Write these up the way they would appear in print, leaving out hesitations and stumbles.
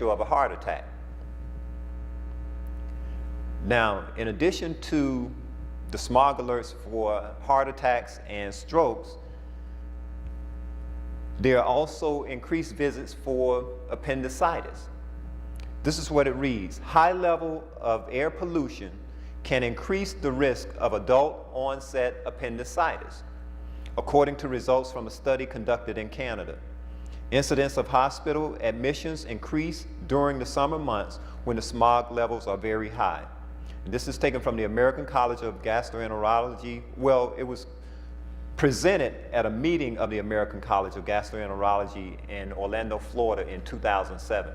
of a heart attack. Now, in addition to the smog alerts for heart attacks and strokes, there are also increased visits for appendicitis. This is what it reads: high level of air pollution can increase the risk of adult onset appendicitis, according to results from a study conducted in Canada. Incidence of hospital admissions increase during the summer months when the smog levels are very high. And this is taken from the American College of Gastroenterology. Well, it was presented at a meeting of the American College of Gastroenterology in Orlando, Florida in 2007.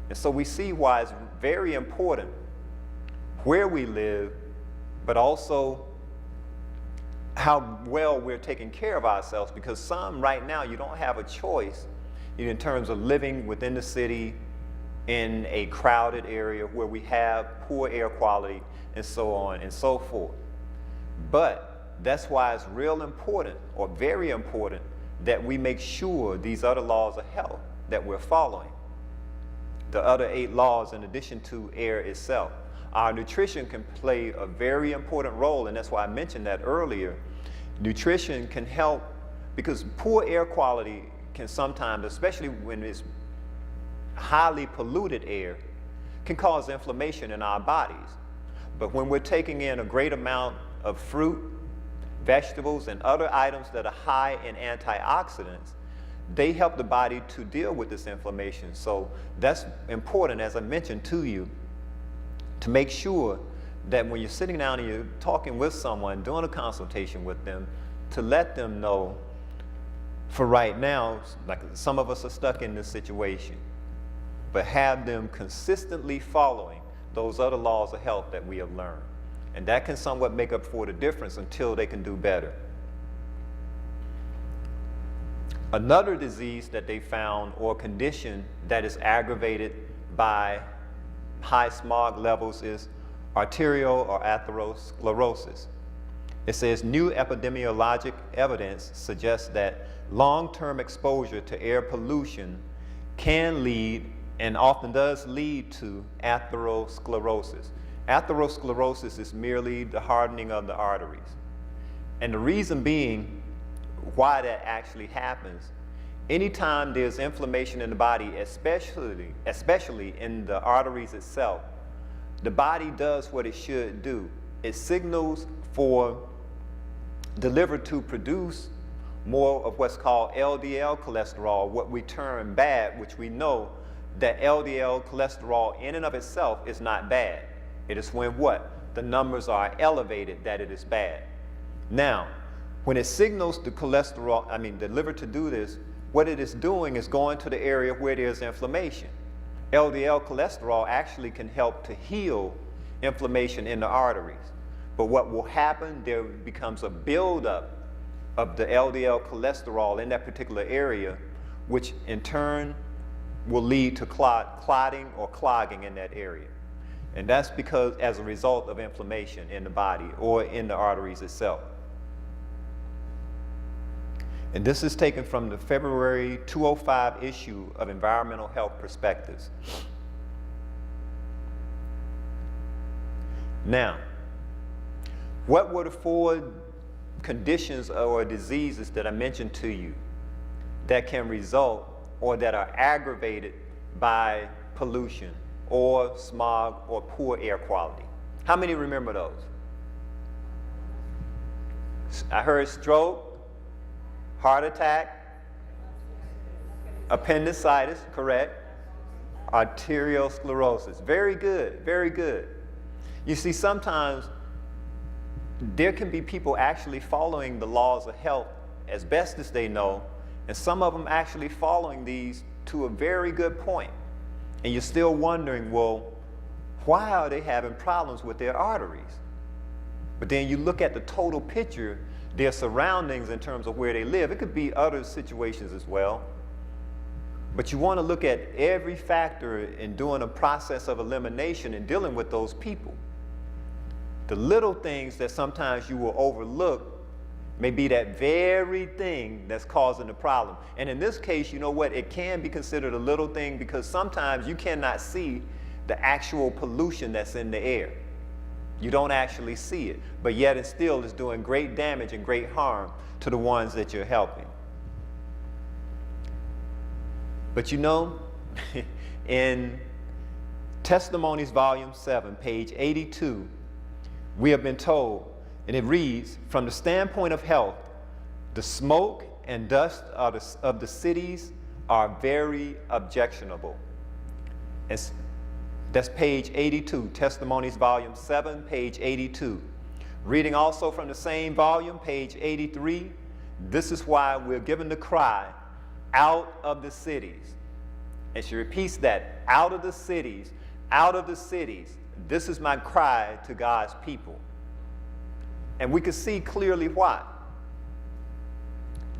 And so we see why it's very important where we live, but also how well we're taking care of ourselves, because some right now you don't have a choice in terms of living within the city in a crowded area where we have poor air quality and so on and so forth. But that's why it's real important, or very important, that we make sure these other laws of health that we're following. The other 8 laws in addition to air itself. Our nutrition can play a very important role, and that's why I mentioned that earlier. Nutrition can help, because poor air quality can sometimes, especially when it's highly polluted air, can cause inflammation in our bodies. But when we're taking in a great amount of fruit, vegetables, and other items that are high in antioxidants, they help the body to deal with this inflammation. So that's important, as I mentioned to you, to make sure that when you're sitting down and you're talking with someone, doing a consultation with them, to let them know, for right now, like some of us are stuck in this situation, but have them consistently following those other laws of health that we have learned. And that can somewhat make up for the difference until they can do better. Another disease that they found, or condition that is aggravated by high smog levels, is arterial or atherosclerosis. It says new epidemiologic evidence suggests that long-term exposure to air pollution can lead, and often does lead, to atherosclerosis. Atherosclerosis is merely the hardening of the arteries. And the reason being why that actually happens, anytime there's inflammation in the body, especially in the arteries itself, the body does what it should do. It signals for the liver to produce more of what's called LDL cholesterol, what we term bad, which we know that LDL cholesterol in and of itself is not bad. It is when what? The numbers are elevated that it is bad. Now, when it signals the the liver to do this, what it is doing is going to the area where there's inflammation. LDL cholesterol actually can help to heal inflammation in the arteries. But what will happen, there becomes a buildup of the LDL cholesterol in that particular area, which in turn will lead to clotting or clogging in that area. And that's because as a result of inflammation in the body or in the arteries itself. And this is taken from the February 2005 issue of Environmental Health Perspectives. Now, what were the 4 conditions or diseases that I mentioned to you that can result or that are aggravated by pollution or smog or poor air quality? How many remember those? I heard stroke, heart attack, appendicitis, correct, arterial sclerosis. Very good, very good. You see, sometimes there can be people actually following the laws of health as best as they know, and some of them actually following these to a very good point. And you're still wondering, well, why are they having problems with their arteries? But then you look at the total picture, their surroundings in terms of where they live. It could be other situations as well. But you want to look at every factor in doing a process of elimination and dealing with those people. The little things that sometimes you will overlook, may be that very thing that's causing the problem. And in this case, you know what? It can be considered a little thing because sometimes you cannot see the actual pollution that's in the air. You don't actually see it, but yet it still is doing great damage and great harm to the ones that you're helping. But you know, in Testimonies, Volume 7, page 82, we have been told, and it reads, from the standpoint of health, the smoke and dust of the cities are very objectionable. That's page 82, Testimonies, Volume 7, page 82. Reading also from the same volume, page 83, this is why we're given the cry, out of the cities. And she repeats that, out of the cities, out of the cities. This is my cry to God's people. And we can see clearly why.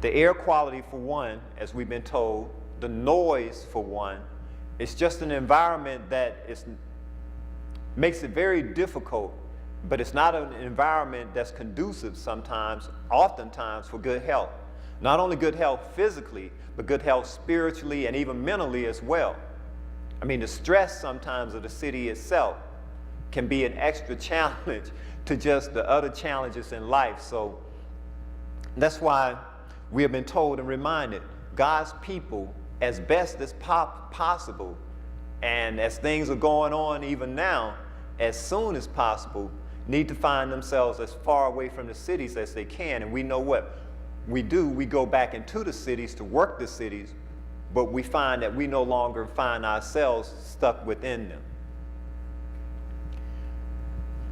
The air quality, for one, as we've been told, the noise, for one, it's just an environment that makes it very difficult, but it's not an environment that's conducive sometimes, oftentimes, for good health. Not only good health physically, but good health spiritually and even mentally as well. I mean, the stress sometimes of the city itself can be an extra challenge to just the other challenges in life. So that's why we have been told and reminded, God's people, as best as possible, and as things are going on even now, as soon as possible, need to find themselves as far away from the cities as they can. And we know what we do. We go back into the cities to work the cities, but we find that we no longer find ourselves stuck within them.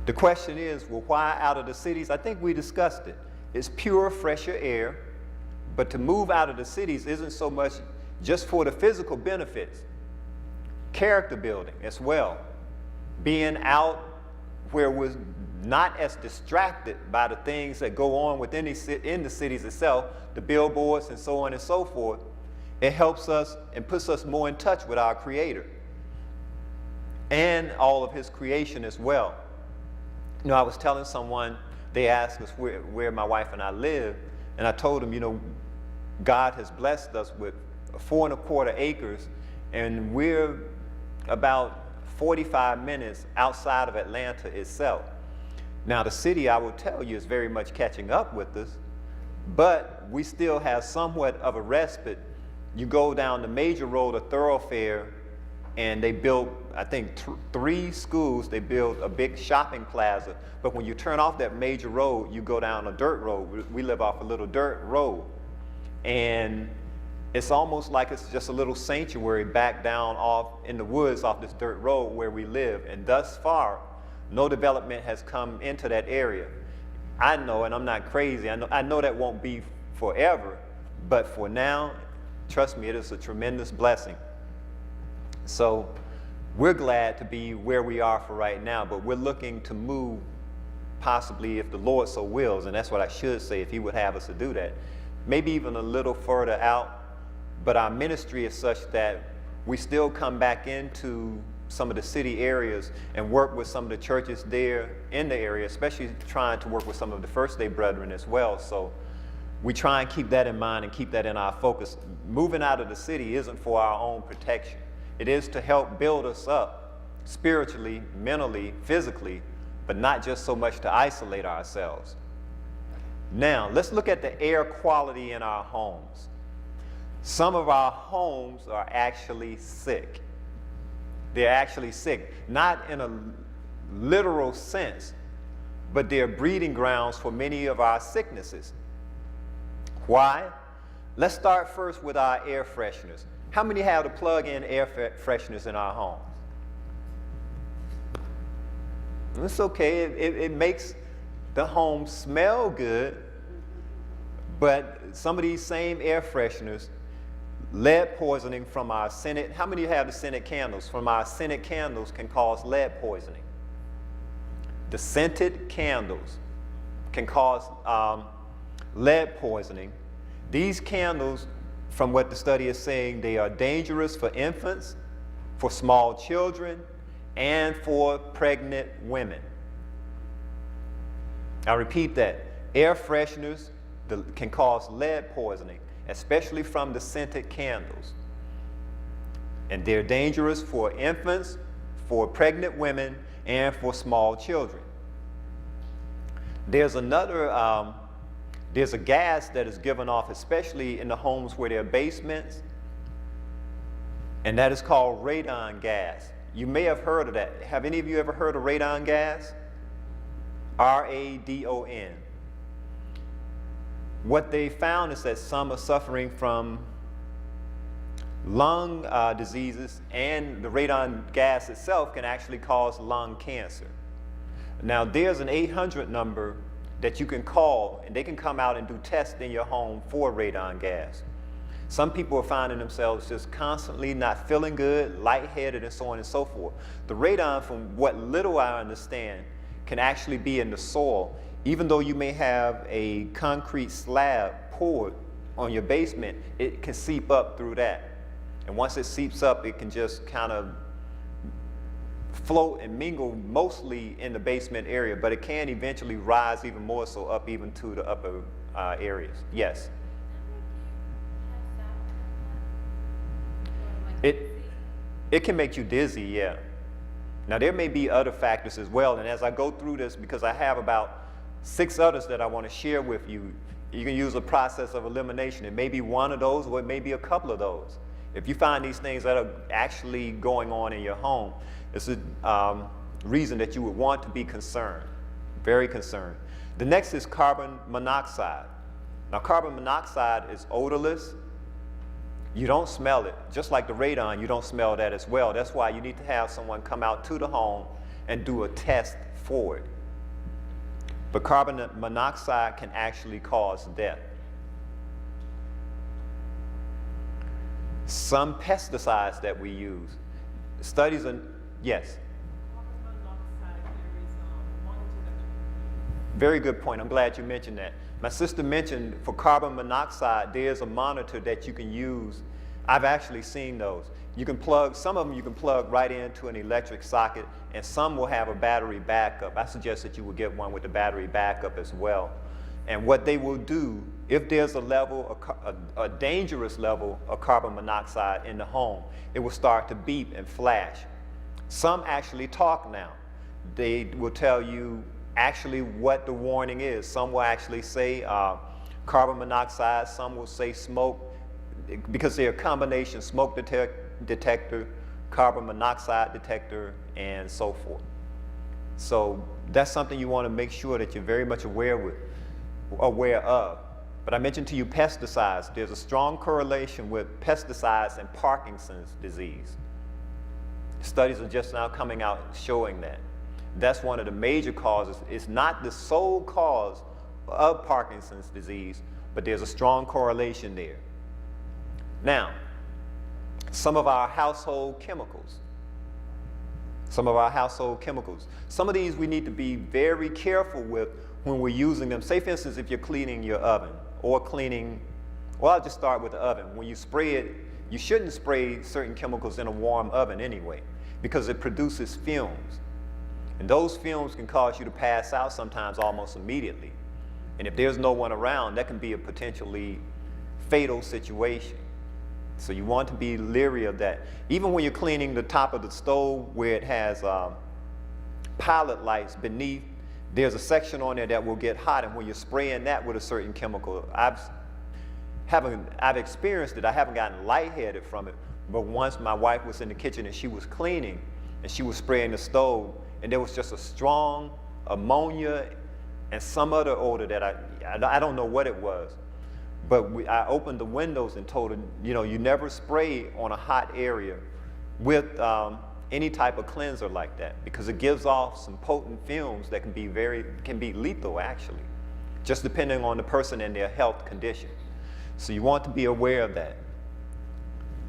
The question is, well, why out of the cities? I think we discussed it. It's pure, fresher air, but to move out of the cities isn't so much just for the physical benefits. Character building as well. Being out where we're not as distracted by the things that go on within in the cities itself, the billboards and so on and so forth. It helps us and puts us more in touch with our Creator and all of His creation as well. You know, I was telling someone, they asked us where my wife and I live, and I told them, you know, God has blessed us with 4¼ acres, and we're about 45 minutes outside of Atlanta itself. Now, the city, I will tell you, is very much catching up with us, but we still have somewhat of a respite. You go down the major road, a thoroughfare, and they built, I think, 3 schools. They built a big shopping plaza. But when you turn off that major road, you go down a dirt road. We live off a little dirt road. And it's almost like it's just a little sanctuary back down off in the woods off this dirt road where we live. And thus far, no development has come into that area. I know, and I'm not crazy, I know that won't be forever, but for now, trust me, it is a tremendous blessing. So we're glad to be where we are for right now, but we're looking to move possibly, if the Lord so wills, and that's what I should say, if He would have us to do that, maybe even a little further out. But our ministry is such that we still come back into some of the city areas and work with some of the churches there in the area, especially trying to work with some of the First Day Brethren as well. So we try and keep that in mind and keep that in our focus. Moving out of the city isn't for our own protection. It is to help build us up spiritually, mentally, physically, but not just so much to isolate ourselves. Now, let's look at the air quality in our homes. Some of our homes are actually sick. They're actually sick, not in a literal sense, but they're breeding grounds for many of our sicknesses. Why? Let's start first with our air fresheners. How many have the plug-in air fresheners in our homes? It's okay. It makes the home smell good, but some of these same air fresheners, lead poisoning from our scented, how many have the scented candles? From our scented candles can cause lead poisoning. The scented candles can cause lead poisoning. These candles, from what the study is saying, they are dangerous for infants, for small children, and for pregnant women. I repeat that. Air fresheners, can cause lead poisoning, especially from the scented candles. And they're dangerous for infants, for pregnant women, and for small children. There's a gas that is given off, especially in the homes where there are basements, and that is called radon gas. You may have heard of that. Have any of you ever heard of radon gas? R-A-D-O-N. What they found is that some are suffering from lung diseases, and the radon gas itself can actually cause lung cancer. Now, there's an 800 number that you can call, and they can come out and do tests in your home for radon gas. Some people are finding themselves just constantly not feeling good, lightheaded, and so on and so forth. The radon, from what little I understand, can actually be in the soil. Even though you may have a concrete slab poured on your basement, it can seep up through that. And once it seeps up, it can just kind of float and mingle mostly in the basement area, but it can eventually rise even more so up even to the upper areas. Yes? It can make you dizzy, yeah. Now, there may be other factors as well, and as I go through this, because I have about 6 others that I want to share with you, you can use a process of elimination. It may be one of those, or it may be a couple of those. If you find these things that are actually going on in your home, it's a reason that you would want to be concerned, very concerned. The next is carbon monoxide. Now, carbon monoxide is odorless. You don't smell it. Just like the radon, you don't smell that as well. That's why you need to have someone come out to the home and do a test for it. But carbon monoxide can actually cause death. Some pesticides that we use, studies on, yes? Very good point. I'm glad you mentioned that. My sister mentioned for carbon monoxide, there's a monitor that you can use. I've actually seen those. You can plug, some of them you can plug right into an electric socket, and some will have a battery backup. I suggest that you would get one with the battery backup as well. And what they will do, if there's a level, a dangerous level of carbon monoxide in the home, it will start to beep and flash. Some actually talk now. They will tell you actually what the warning is. Some will actually say carbon monoxide, some will say smoke, because they're a combination smoke detector, carbon monoxide detector, and so forth. So that's something you want to make sure that you're very much aware of. But I mentioned to you pesticides. There's a strong correlation with pesticides and Parkinson's disease. Studies are just now coming out showing that. That's one of the major causes. It's not the sole cause of Parkinson's disease, but there's a strong correlation there. Now, some of our household chemicals. Some of these we need to be very careful with when we're using them. Say, for instance, if you're cleaning your oven or cleaning, well, I'll just start with the oven. When you spray it, you shouldn't spray certain chemicals in a warm oven anyway, because it produces fumes. And those fumes can cause you to pass out sometimes almost immediately. And if there's no one around, that can be a potentially fatal situation. So you want to be leery of that. Even when you're cleaning the top of the stove where it has pilot lights beneath, there's a section on there that will get hot, and when you're spraying that with a certain chemical, I've experienced it. I haven't gotten lightheaded from it, but once my wife was in the kitchen and she was cleaning, and she was spraying the stove, and there was just a strong ammonia and some other odor that I don't know what it was. But I opened the windows and told her, you know, you never spray on a hot area with any type of cleanser like that, because it gives off some potent fumes that can be lethal actually, just depending on the person and their health condition. So you want to be aware of that.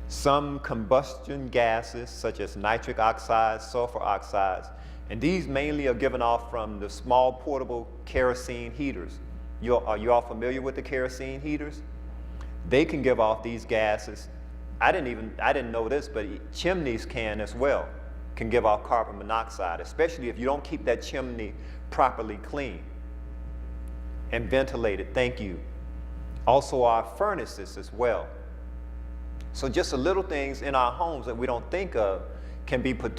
Some combustion gases such as nitric oxides, sulfur oxides, and these mainly are given off from the small portable kerosene heaters. Are you all familiar with the kerosene heaters? They can give off these gases. I didn't know this, but chimneys can as well, can give off carbon monoxide, especially if you don't keep that chimney properly clean and ventilated. Thank you. Also our furnaces as well. So just the little things in our homes that we don't think of can be potential